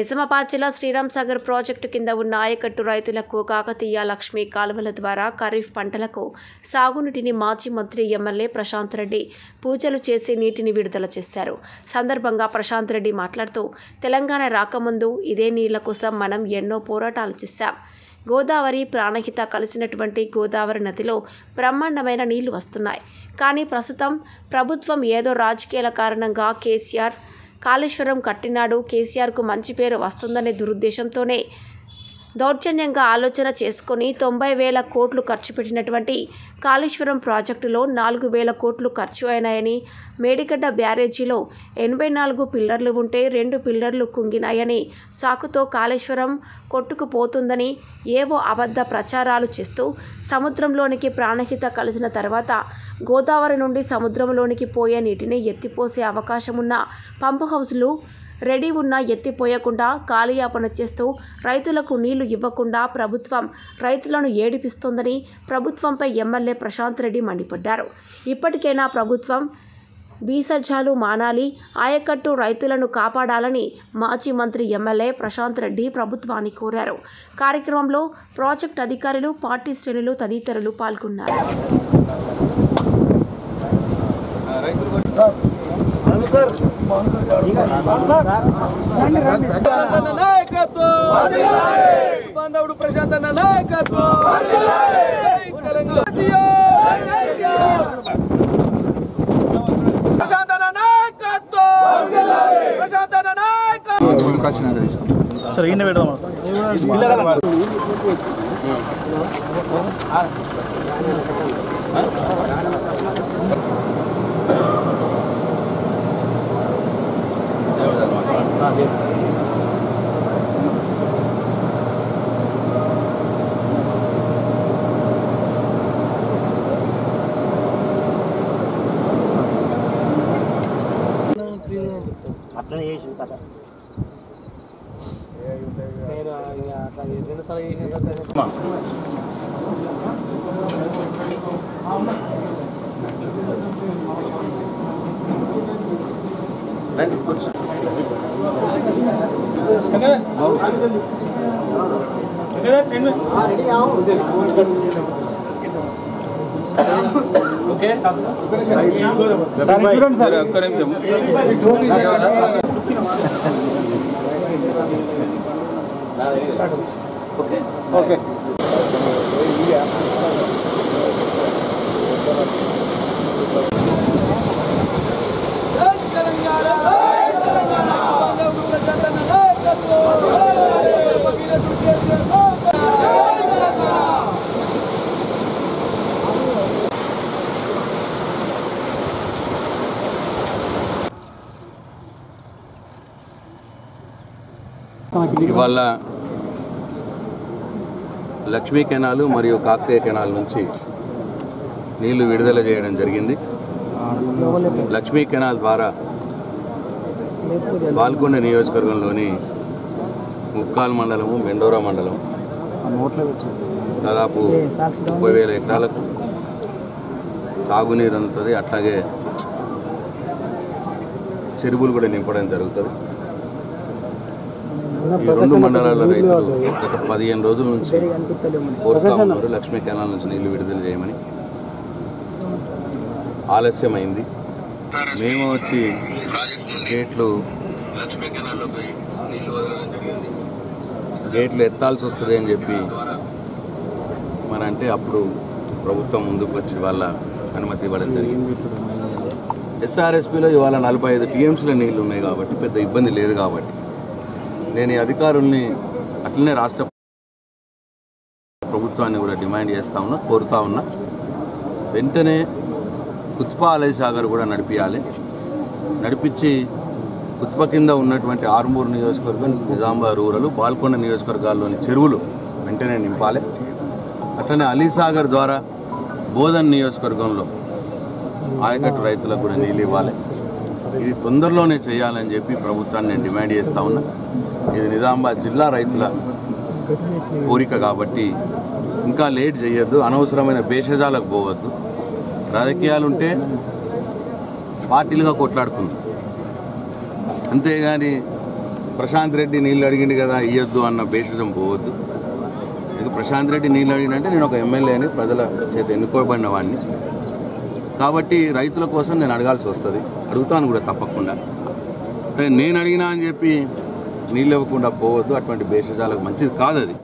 నిజామాబాద్ జిల్లా శ్రీరామ్ సాగర్ ప్రాజెక్టు కింద ఉన్న ఆయకట్టు రైతులకు కాకతీయ లక్ష్మీ కాలువల ద్వారా ఖరీఫ్ పంటలకు సాగునీటిని మాజీ మంత్రి ఎమ్మెల్యే ప్రశాంత్ రెడ్డి పూజలు చేసి నీటిని విడుదల చేశారు. సందర్భంగా ప్రశాంత్ రెడ్డి మాట్లాడుతూ, తెలంగాణ రాకముందు ఇదే నీళ్ల కోసం మనం ఎన్నో పోరాటాలు చేశాం. గోదావరి ప్రాణహిత కలిసినటువంటి గోదావరి నదిలో బ్రహ్మాండమైన నీళ్లు వస్తున్నాయి. కానీ ప్రస్తుతం ప్రభుత్వం ఏదో రాజకీయాల కారణంగా కేసీఆర్ కాళేశ్వరం కట్టినాడు, కేసీఆర్కు మంచి పేరు వస్తుందనే దురుద్దేశంతోనే దౌర్జన్యంగా ఆలోచన చేసుకుని 90,000 కోట్లు ఖర్చు పెట్టినటువంటి కాళేశ్వరం ప్రాజెక్టులో 4,000 కోట్లు ఖర్చు అయినాయని, మేడిగడ్డ బ్యారేజీలో 84 పిల్లర్లు ఉంటే 2 పిల్లర్లు కుంగినాయని సాకుతో కాళేశ్వరం కొట్టుకుపోతుందని ఏవో అబద్ధ ప్రచారాలు చేస్తూ సముద్రంలోనికి ప్రాణహిత కలిసిన తర్వాత గోదావరి నుండి సముద్రంలోనికి పోయే నీటిని ఎత్తిపోసే అవకాశం ఉన్న పంపు హౌస్లు రెడీ ఉన్నా ఎత్తిపోయకుండా కాలయాపన చేస్తూ రైతులకు నీళ్లు ఇవ్వకుండా ప్రభుత్వం రైతులను ఏడిపిస్తోందని ప్రభుత్వంపై ఎమ్మెల్యే ప్రశాంత్ రెడ్డి మండిపడ్డారు. ఇప్పటికైనా ప్రభుత్వం బీసజాలు మానాలి, ఆయకట్టు రైతులను కాపాడాలని మాజీ మంత్రి ఎమ్మెల్యే ప్రశాంత్ రెడ్డి ప్రభుత్వాన్ని కోరారు. కార్యక్రమంలో ప్రాజెక్టు అధికారులు, పార్టీ శ్రేణులు తదితరులు పాల్గొన్నారు. బాంధవుడు ప్రశాంత్ అన్న నాయకత్వం, ప్రశాంత్ అన్న నాయకత్వం, ప్రశాంత్ అన్న నాయకత్వం. సరే ఈయన పెడదాం. అట్లనే చేసి కదా ఓకే ఒక్క నిమిషం. ఓకే ఓకే ఇవాళ లక్ష్మీ కెనాలు మరియు కాకతీయ కెనాల్ నుంచి నీళ్లు విడుదల చేయడం జరిగింది. లక్ష్మీ కెనాల్ ద్వారా బాల్కొండ నియోజకవర్గంలోని ముక్కాల్ మండలము, మెండోరా మండలం దాదాపు 30,000 ఎకరాలకు సాగునీరు అందుతుంది. అట్లాగే చెరువులు కూడా నింపడం జరుగుతుంది. ఈ 2 మండలాల రైతులు గత 15 రోజుల నుంచి కోరుతా ఉన్నారు లక్ష్మీ కెనాల్ నుంచి నీళ్లు విడుదల చేయమని. ఆలస్యమైంది. మేము వచ్చి గేట్లు లక్ష్మీ కెనాల్లోకి నీళ్లు వదలడం జరిగింది. గేట్లు ఎత్తాల్సి వస్తుంది అని చెప్పి మరి అంటే అప్పుడు ప్రభుత్వం ముందుకు వచ్చి వాళ్ళ అనుమతి ఇవ్వడం జరిగింది. ఎస్ఆర్ఎస్పీలో ఇవాళ 45 టీఎంసీల నీళ్లు ఉన్నాయి కాబట్టి పెద్ద ఇబ్బంది లేదు. కాబట్టి నేను ఈ అధికారుల్ని అట్లనే రాష్ట్ర ప్రభుత్వాన్ని కూడా డిమాండ్ చేస్తూ ఉన్నా, కోరుతా ఉన్నా, వెంటనే కుత్పా అలై సాగర్ కూడా నడిపించి కుత్ప కింద ఉన్నటువంటి ఆర్మూరు నియోజకవర్గం, నిజామాబాద్ రూరల్, బాల్కొండ నియోజకవర్గాల్లోని చెరువులు వెంటనే నింపాలి. అట్లనే అలీసాగర్ ద్వారా బోధన్ నియోజకవర్గంలో ఆయకట్టు రైతులకు కూడా నీళ్ళు ఇవ్వాలి. ఇది తొందరలోనే చేయాలని చెప్పి ప్రభుత్వాన్ని నేను డిమాండ్ చేస్తూ ఉన్నా. ఇది నిజామాబాద్ జిల్లా రైతుల కోరిక కాబట్టి ఇంకా లేట్ చేయొద్దు, అనవసరమైన భేషజాలకు పోవద్దు. రాజకీయాలుంటే పార్టీలుగా కొట్లాడుకుందాం, అంతేగాని ప్రశాంత్ రెడ్డి నీళ్ళు అడిగింది కదా ఇవ్వద్దు అన్న బేసిజం పోవద్దు. ఇది ప్రశాంత్ రెడ్డి నీళ్ళు అడిగినంటే నేను ఒక ఎమ్మెల్యేని, ప్రజల చేత ఎన్నుకోబడిన వాడిని కాబట్టి రైతుల కోసం నేను అడగాల్సి వస్తుంది, అడుగుతాను కూడా తప్పకుండా. నేను అడిగినా అని చెప్పి నీళ్ళు ఇవ్వకుండా పోవద్దు, అటువంటి బేసిజాలకు మంచిది కాదు అది.